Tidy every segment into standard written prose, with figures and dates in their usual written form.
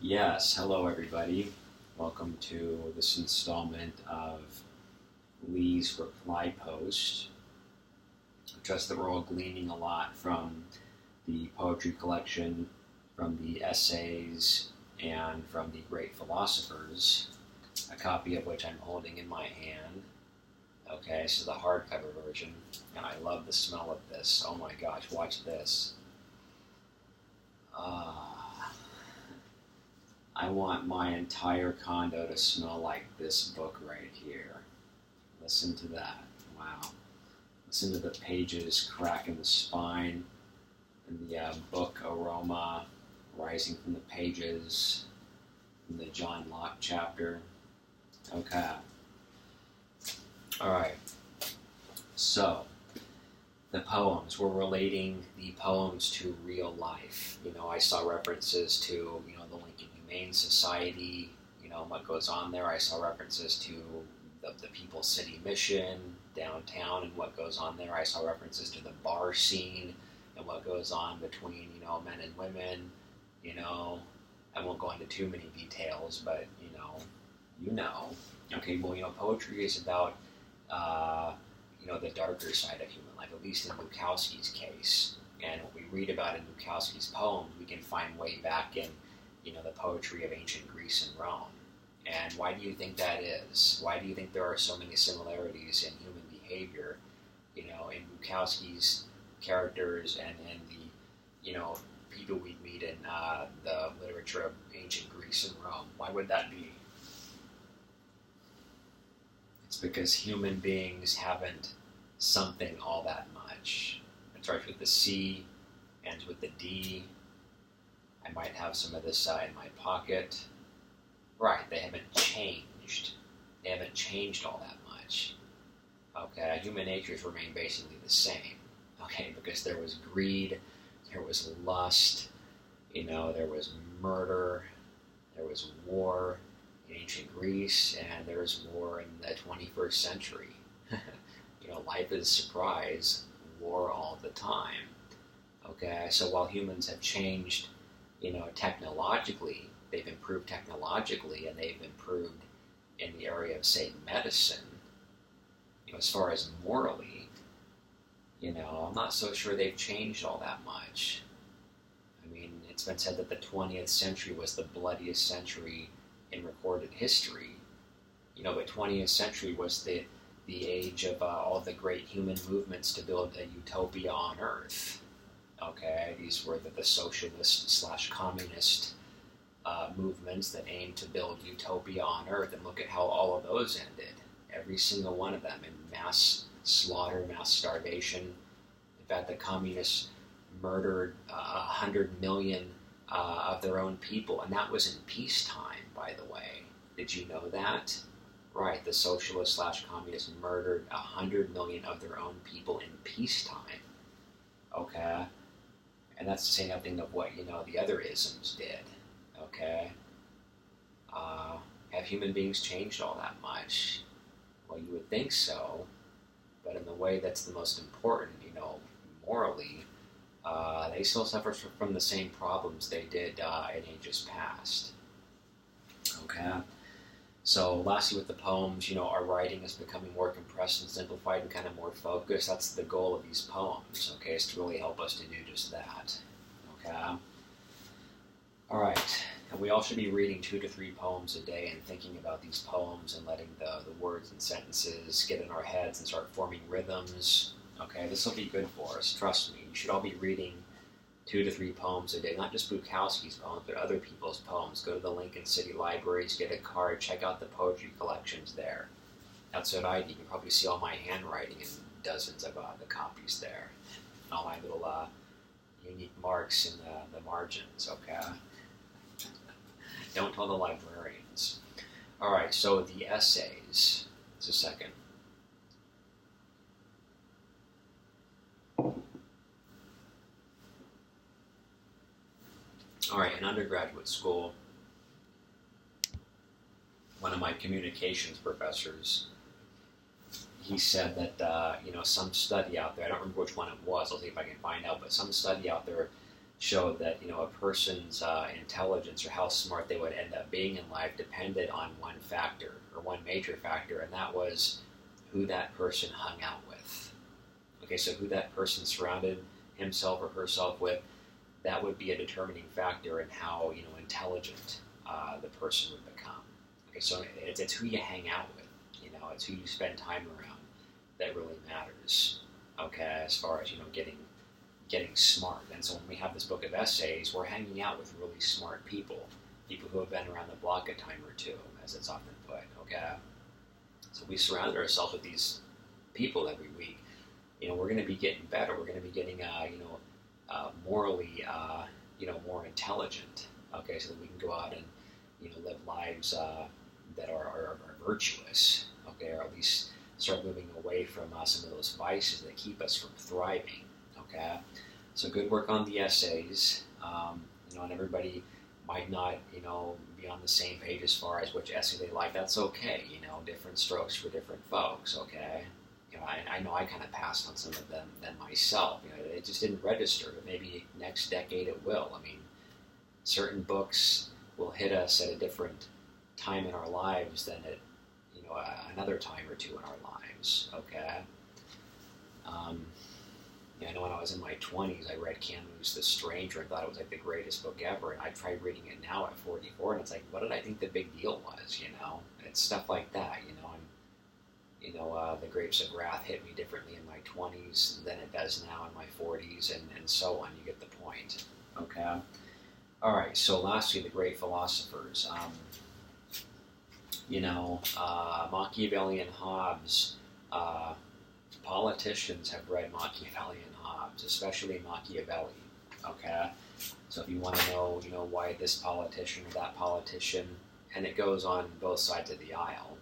Yes, hello everybody. Welcome to this installment of Lee's reply post. I trust that we're all gleaning a lot from the poetry collection, from the essays, and from the great philosophers, a copy of which I'm holding in my hand. Okay, this is the hardcover version, and I love the smell of this. Oh my gosh, watch this. I want my entire condo to smell like this book right here. Listen to that. Wow. Listen to the pages crack in the spine and the book aroma rising from the pages in the John Locke chapter. Okay. All right. So, the poems. We're relating the poems to real life. I saw references to, the Lincoln Humane Society, what goes on there. I saw references to the People's City Mission downtown and what goes on there. I saw references to the bar scene and what goes on between, men and women. I won't go into too many details, but, Okay, well, poetry is about, the darker side of human life, at least in Bukowski's case. And what we read about in Bukowski's poems, we can find way back in, the poetry of ancient Greece and Rome. And why do you think that is? Why do you think there are so many similarities in human behavior, in Bukowski's characters and in the, people we meet in the literature of ancient Greece and Rome? Why would that be? It's because human beings haven't something all that much. It starts with the C, ends with the D. I might have some of this in my pocket. Right, they haven't changed. They haven't changed all that much. Okay, human natures remain basically the same. Okay, because there was greed, there was lust, there was murder, there was war in ancient Greece, and there was war in the 21st century. Life is surprise, war all the time. Okay, so while humans have changed, technologically, they've improved technologically, and they've improved in the area of, say, medicine, as far as morally, I'm not so sure they've changed all that much. I mean, it's been said that the 20th century was the bloodiest century in recorded history. But 20th century was the age of all the great human movements to build a utopia on Earth. Okay, these were the socialist/communist movements that aimed to build utopia on Earth, and look at how all of those ended. Every single one of them in mass slaughter, mass starvation. In fact, the communists murdered 100 million of their own people, and that was in peacetime, by the way. Did you know that? Right, the socialists/communists murdered 100 million of their own people in peacetime. Okay? And that's to say nothing of what, the other isms did. Okay? Have human beings changed all that much? Well, you would think so, but in the way that's the most important, morally, they still suffer from the same problems they did in ages past. Okay? So lastly with the poems, our writing is becoming more compressed and simplified and kind of more focused. That's the goal of these poems, okay, is to really help us to do just that, okay? All right, and we all should be reading 2 to 3 poems a day and thinking about these poems and letting the words and sentences get in our heads and start forming rhythms, okay? This will be good for us, trust me. You should all be reading 2 to 3 poems a day, not just Bukowski's poems, but other people's poems. Go to the Lincoln City Libraries, get a card, check out the poetry collections there. That's what I do. You can probably see all my handwriting in dozens of the copies there. And all my little unique marks in the margins, okay? Don't tell the librarians. All right, so the essays. Just a second. All right, in undergraduate school, one of my communications professors, he said that, some study out there, I don't remember which one it was, I'll see if I can find out, but some study out there showed that a person's intelligence or how smart they would end up being in life depended on one factor or one major factor, and that was who that person hung out with. Okay, so who that person surrounded himself or herself with, that would be a determining factor in how intelligent the person would become. Okay, so it's who you hang out with. It's who you spend time around that really matters. Okay, as far as getting smart. And so when we have this book of essays, we're hanging out with really smart people who have been around the block a time or two, as it's often put. Okay, so we surround ourselves with these people every week. We're going to be getting better. We're going to be getting morally more intelligent. Okay, so that we can go out and live lives that are virtuous. Okay, or at least start moving away from some of those vices that keep us from thriving. Okay, so good work on the essays. And everybody might not be on the same page as far as which essay they like. That's okay. Different strokes for different folks. Okay. I know I kind of passed on some of them myself. It just didn't register, but maybe next decade it will. I mean, certain books will hit us at a different time in our lives than at another time or two in our lives. Okay. I know when I was in my 20s, I read Camus' The Stranger and thought it was like the greatest book ever. And I tried reading it now at 44, and it's like, what did I think the big deal was? It's stuff like that. The Grapes of Wrath hit me differently in my 20s than it does now in my 40s, and so on. You get the point. Okay. All right. So lastly, the great philosophers. Machiavelli and Hobbes. Politicians have read Machiavelli and Hobbes, especially Machiavelli. Okay. So if you want to know, why this politician or that politician, and it goes on both sides of the aisle.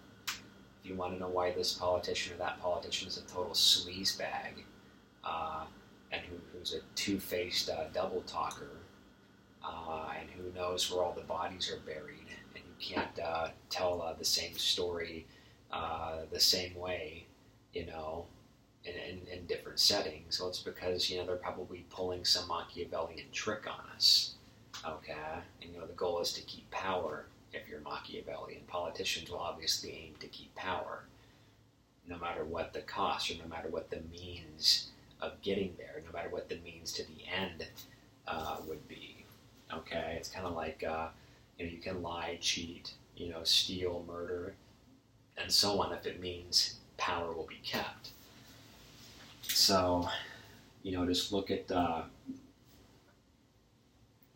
If you want to know why this politician or that politician is a total sleazebag, and who's a two-faced double talker, and who knows where all the bodies are buried, and you can't tell the same story the same way, in different settings. Well, it's because they're probably pulling some Machiavellian trick on us. Okay, and the goal is to keep power. If you're Machiavellian, politicians will obviously aim to keep power, no matter what the cost, or no matter what the means of getting there, no matter what the means to the end would be. Okay, it's kind of like you can lie, cheat, steal, murder, and so on if it means power will be kept. So, just look at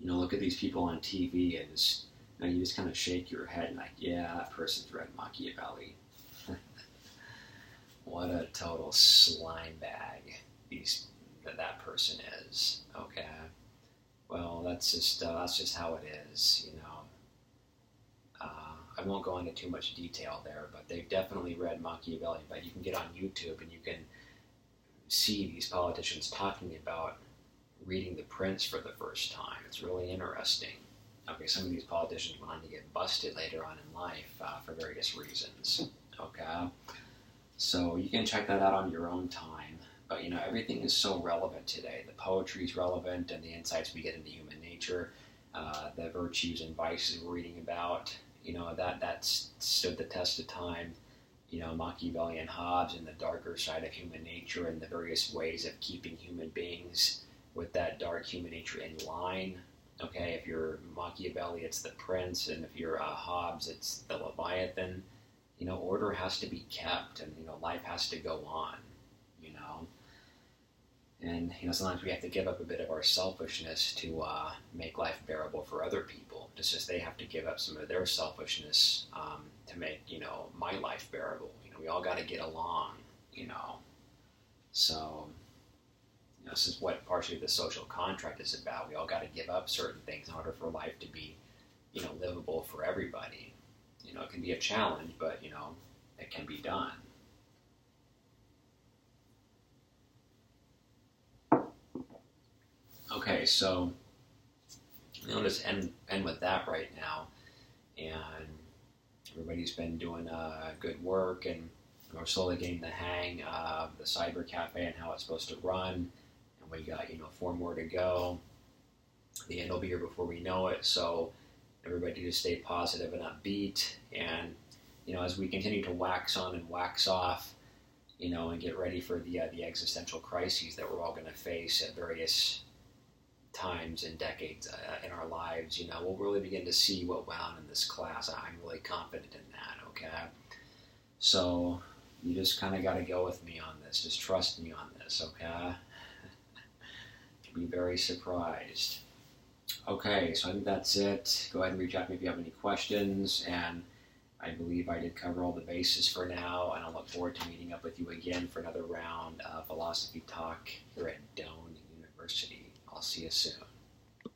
look at these people on TV and you just kind of shake your head and like, yeah, that person's read Machiavelli. What a total slime bag that person is. Okay, well that's just how it is. I won't go into too much detail there, but they've definitely read Machiavelli. But you can get on YouTube and you can see these politicians talking about reading The Prince for the first time. It's really interesting. Okay, some of these politicians went on to get busted later on in life for various reasons. Okay, so you can check that out on your own time. But everything is so relevant today. The poetry is relevant, and the insights we get into human nature, the virtues and vices we're reading about. That stood the test of time. Machiavelli and Hobbes and the darker side of human nature and the various ways of keeping human beings with that dark human nature in line. Okay, if you're Machiavelli, it's the prince, and if you're Hobbes, it's the Leviathan. Order has to be kept, and life has to go on. And sometimes we have to give up a bit of our selfishness to make life bearable for other people, just as they have to give up some of their selfishness to make my life bearable. We all got to get along. So. This is what partially the social contract is about. We all got to give up certain things in order for life to be, livable for everybody. It can be a challenge, but, it can be done. Okay, so I'll just end with that right now. And everybody's been doing good work, and we're slowly getting the hang of the cyber cafe and how it's supposed to run. We got 4 more to go, The end will be here before we know it. So everybody just stay positive and upbeat. And, as we continue to wax on and wax off, and get ready for the existential crises that we're all going to face at various times and decades in our lives, we'll really begin to see what went on in this class. I'm really confident in that, okay? So you just kind of got to go with me on this. Just trust me on this, okay? Be very surprised. Okay, so I think that's it. Go ahead and reach out to me if you have any questions, and I believe I did cover all the bases for now, and I look forward to meeting up with you again for another round of philosophy talk here at Doane University. I'll see you soon.